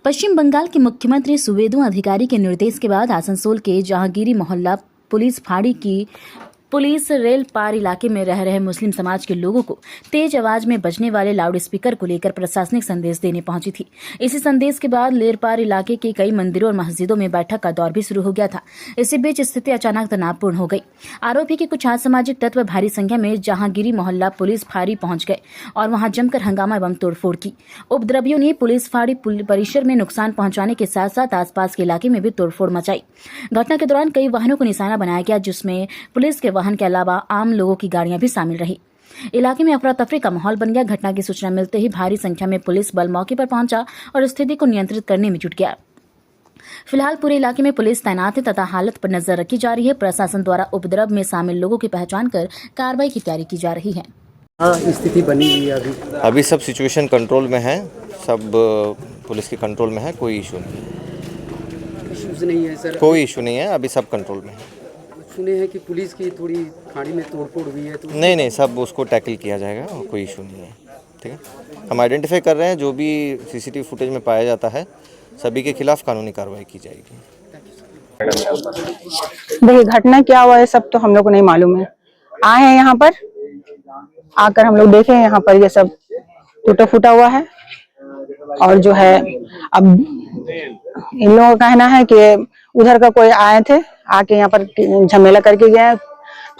पश्चिम बंगाल के मुख्यमंत्री सुवेंदु अधिकारी के निर्देश के बाद आसनसोल के जहांगीरी मोहल्ला पुलिस फाड़ी की पुलिस रेल पार इलाके में रह रहे मुस्लिम समाज के लोगों को तेज आवाज में बजने वाले लाउड स्पीकर को लेकर प्रशासनिक संदेश देने पहुंची थी। इसी संदेश के बाद लेरपार इलाके के कई मंदिरों और मस्जिदों में बैठक का दौर भी शुरू हो गया था। इसी बीच स्थिति अचानक तनावपूर्ण हो गई। आरोप है कि कुछ असामाजिक तत्व भारी संख्या में जहांगीरी मोहल्ला पुलिस फाड़ी पहुंच गए और वहां जमकर हंगामा एवं तोड़फोड़ की। उपद्रवियों ने पुलिस फाड़ी परिसर में नुकसान पहुंचाने के साथ साथ आसपास के इलाके में भी तोड़फोड़ मचाई। घटना के दौरान कई वाहनों को निशाना बनाया गया, जिसमें पुलिस के वाहन के अलावा आम लोगों की गाड़ियां भी शामिल रही। इलाके में अफरा तफरी का माहौल बन गया। घटना की सूचना मिलते ही भारी संख्या में पुलिस बल मौके पर पहुंचा और स्थिति को नियंत्रित करने में जुट गया। फिलहाल पूरे इलाके में पुलिस तैनात है तथा हालत पर नजर रखी जा रही है। प्रशासन द्वारा उपद्रव में शामिल लोगों की पहचान कर कार्रवाई की तैयारी की जा रही है। स्थिति बनी हुई है अभी सब सिचुएशन कंट्रोल में है, सब पुलिस के कंट्रोल में है, कोई इशू नहीं है सर। कोई इशू नहीं है, अभी सब कंट्रोल में है। सुने हैं कि पुलिस की थोड़ी फाड़ी में तोड़फोड़ हुई है तो नहीं, सब उसको टैकल किया जाएगा और कोई इशू नहीं है। ठीक है, हम आइडेंटिफाई कर रहे हैं, जो भी सीसीटीवी फुटेज में पाया जाता है सभी के खिलाफ कानूनी कार्रवाई की जाएगी। देखिए, घटना क्या हुआ है सब तो हम लोग को नहीं मालूम है। आए हैं यहाँ पर, आकर हम लोग देखे यहाँ पर ये सब टूटा फूटा हुआ है और जो है अब इन लोगों का कहना है कि उधर का कोई आए थे, आके यहाँ पर झमेला करके गए,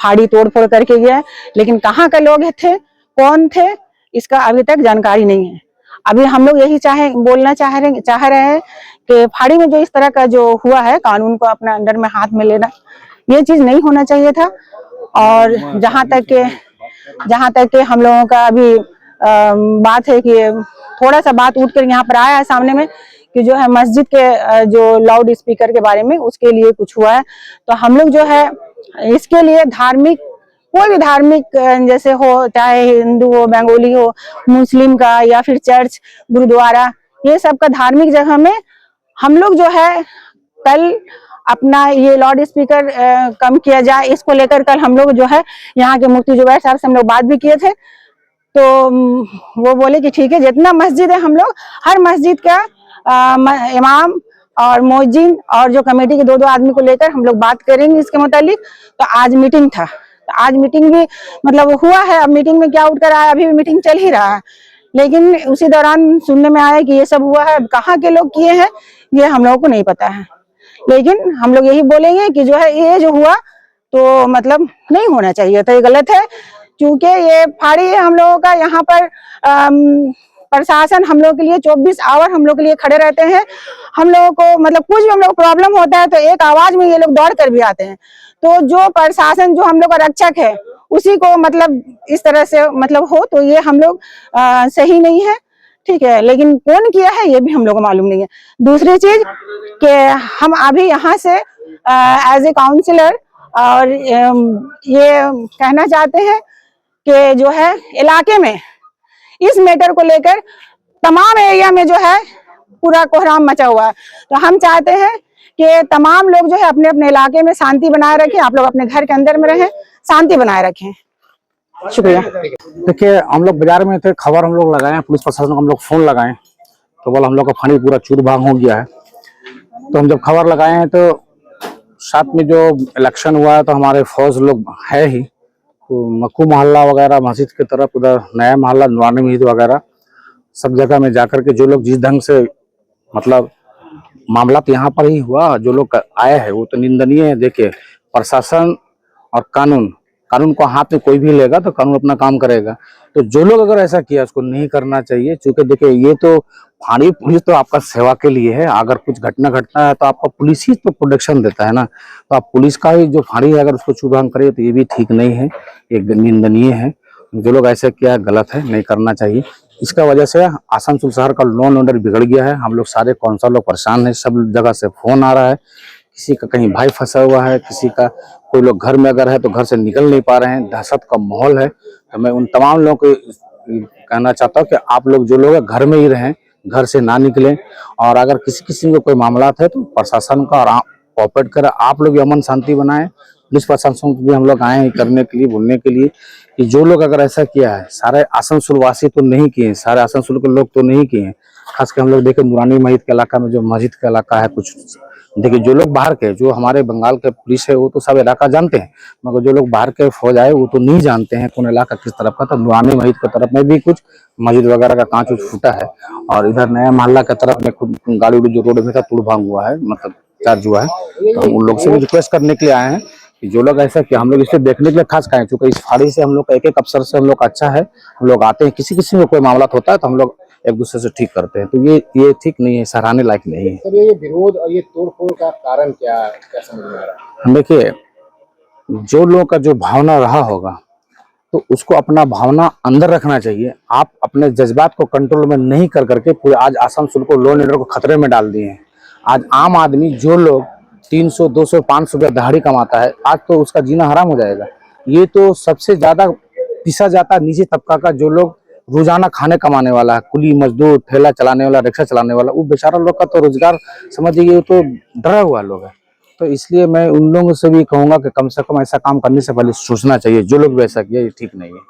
फाड़ी तोड़ फोड़ करके गया, लेकिन कहाँ का लोग थे, कौन थे, इसका अभी तक जानकारी नहीं है। अभी हम लोग यही बोलना चाह रहे हैं कि फाड़ी में जो इस तरह का जो हुआ है, कानून को अपना अंडर में हाथ में लेना, ये चीज नहीं होना चाहिए था। और जहाँ तक के हम लोगों का अभी बात है कि थोड़ा सा बात उठ कर यहाँ पर आया है सामने में कि जो है मस्जिद के जो लाउड स्पीकर के बारे में उसके लिए कुछ हुआ है, तो हम लोग जो है इसके लिए धार्मिक, कोई भी धार्मिक जैसे हो, चाहे हिंदू हो, बंगाली हो, मुस्लिम का या फिर चर्च, गुरुद्वारा, ये सब का धार्मिक जगह में हम लोग जो है कल अपना ये लाउड स्पीकर कम किया जाए, इसको लेकर कल हम लोग जो है यहाँ के मुफ्ती जुबैर साहब से हम लोग बात भी किए थे। तो वो बोले कि ठीक है, जितना मस्जिद है हम लोग हर मस्जिद का इमाम और मुअज्जिन और जो कमेटी के दो आदमी को लेकर हम लोग बात करेंगे इसके मुतालिक। तो आज मीटिंग था, तो आज मीटिंग भी मतलब हुआ है। अब मीटिंग में क्या उठकर आया, अभी भी मीटिंग चल ही रहा है, लेकिन उसी दौरान सुनने में आया कि ये सब हुआ है। कहाँ के लोग किए हैं ये हम लोगों को नहीं पता है, लेकिन हम लोग यही बोलेंगे कि जो है ये जो हुआ तो मतलब नहीं होना चाहिए था, ये गलत है। क्योंकि ये फाड़ी हम लोगों का यहाँ पर प्रशासन हम लोग के लिए 24 आवर हम लोग के लिए खड़े रहते हैं। हम लोगों को मतलब कुछ भी हम लोग प्रॉब्लम होता है तो एक आवाज में ये लोग दौड़ कर भी आते हैं। तो जो प्रशासन जो हम लोग का रक्षक है उसी को मतलब इस तरह से मतलब हो तो ये हम लोग सही नहीं है। ठीक है, लेकिन कौन किया है ये भी हम लोग को मालूम नहीं है। दूसरी चीज कि हम अभी यहाँ से एज ए काउंसिलर और ये कहना चाहते हैं कि जो है इलाके में इस मैटर को लेकर तमाम एरिया में जो है पूरा कोहराम मचा हुआ है। तो हम चाहते हैं कि तमाम लोग जो है अपने अपने इलाके में शांति बनाए रखें। आप लोग अपने घर के अंदर में रहें, शांति बनाए रखें। शुक्रिया। देखिए, हम लोग बाजार में थे, खबर हम लोग लगाए, पुलिस प्रशासन को हम लोग फोन लगाए तो बोला हम लोग का फाड़ी पूरा चूर भाग हो गया है। तो हम जब खबर लगाए हैं तो साथ में जो इलेक्शन हुआ है तो हमारे फौज लोग है ही, तो मक्कू मोहल्ला वगैरह मस्जिद की तरफ, उधर नया मोहल्ला नूरानी मस्जिद वगैरह सब जगह में जाकर के जो लोग जिस ढंग से मतलब मामला तो यहाँ पर ही हुआ, जो लोग आए हैं वो तो निंदनीय है। देखिए, प्रशासन और कानून को हाथ में कोई भी लेगा तो कानून अपना काम करेगा। तो जो लोग अगर ऐसा किया उसको नहीं करना चाहिए, क्योंकि देखिए ये तो फाड़ी पुलिस तो आपका सेवा के लिए है। अगर कुछ घटना घटना है तो आपका पुलिस ही तो प्रोटेक्शन देता है ना, तो आप पुलिस का ही जो फाड़ी है अगर उसको छूभंग करे तो ये भी ठीक नहीं है, ये निंदनीय है। जो लोग ऐसा किया गलत है, नहीं करना चाहिए। इसका वजह से आसनसोल शहर का लॉ एंड ऑर्डर बिगड़ गया है। हम लोग सारे काउंसिलर लोग परेशान है, सब जगह से फोन आ रहा है, किसी का कहीं भाई फंसा हुआ है, किसी का कोई लोग घर में अगर है तो घर से निकल नहीं पा रहे हैं, दहशत का माहौल है। तो मैं उन तमाम लोगों को कहना चाहता हूँ कि आप लोग जो लोग हैं घर में ही रहें, घर से ना निकलें। और अगर किसी को कोई मामला है तो प्रशासन का और कोऑपरेट करें, आप लोग अमन शांति बनाएं। पुलिस प्रशासन को भी हम लोग आए हैं करने के लिए, बोलने के लिए कि जो लोग अगर ऐसा किया है, सारे आसनसोल वासी तो नहीं किए, सारे आसनसोल के लोग तो नहीं किए, खास कर हम लोग देखे नूरानी मस्जिद के इलाका में, जो मस्जिद का इलाका है कुछ, देखिए जो लोग बाहर के, जो हमारे बंगाल के पुलिस है वो तो सब इलाका जानते हैं, मगर जो लोग बाहर के फौज आए वो तो नहीं जानते हैं कौन इलाका किस तरफ का। तो नूरानी मस्जिद की तरफ में भी कुछ मस्जिद वगैरह का कांच उच फूटा है, और इधर नया मोहल्ला की तरफ में खुद गाड़ी उड़ी जो रोड में था टूट भांग हुआ है, मतलब चार्ज हुआ है। तो हम उन लोग से भी रिक्वेस्ट करने के लिए आए हैं कि जो लोग ऐसा कि हम लोग इसे देखने के लिए खास आए, चूंकि इस फाड़ी से हम लोग का एक एक अफसर से हम लोग अच्छा है, हम लोग आते हैं, किसी किसी में कोई मामला होता है तो हम लोग एक दूसरे से ठीक करते हैं। तो ये ठीक नहीं है, सराहने लायक नहीं है। सर ये विरोध और ये तोड़फोड़ का कारण क्या समझ में आ रहा है? देखिए, जो लोगों का जो भावना रहा होगा तो उसको अपना भावना अंदर रखना चाहिए। आप अपने जज्बात को कंट्रोल में नहीं कर करके पूरे आज आसनसोल को, लॉ एंड ऑर्डर को खतरे में डाल दिए हैं। आज आम आदमी जो लोग 300, 200, 500 रुपया दिहाड़ी कमाता है, आज तो उसका जीना हराम हो जाएगा। ये तो सबसे ज्यादा पिसा जाता निजी तबका का, जो लोग रोजाना खाने कमाने वाला है, कुली मजदूर, ठेला चलाने वाला, रिक्शा चलाने वाला, वो बेचारा लोग का तो रोजगार समझिए तो डरा हुआ लोग है। तो इसलिए मैं उन लोगों से भी कहूंगा कि कम से कम ऐसा काम करने से पहले सोचना चाहिए। जो लोग वैसा किया ये ठीक नहीं है।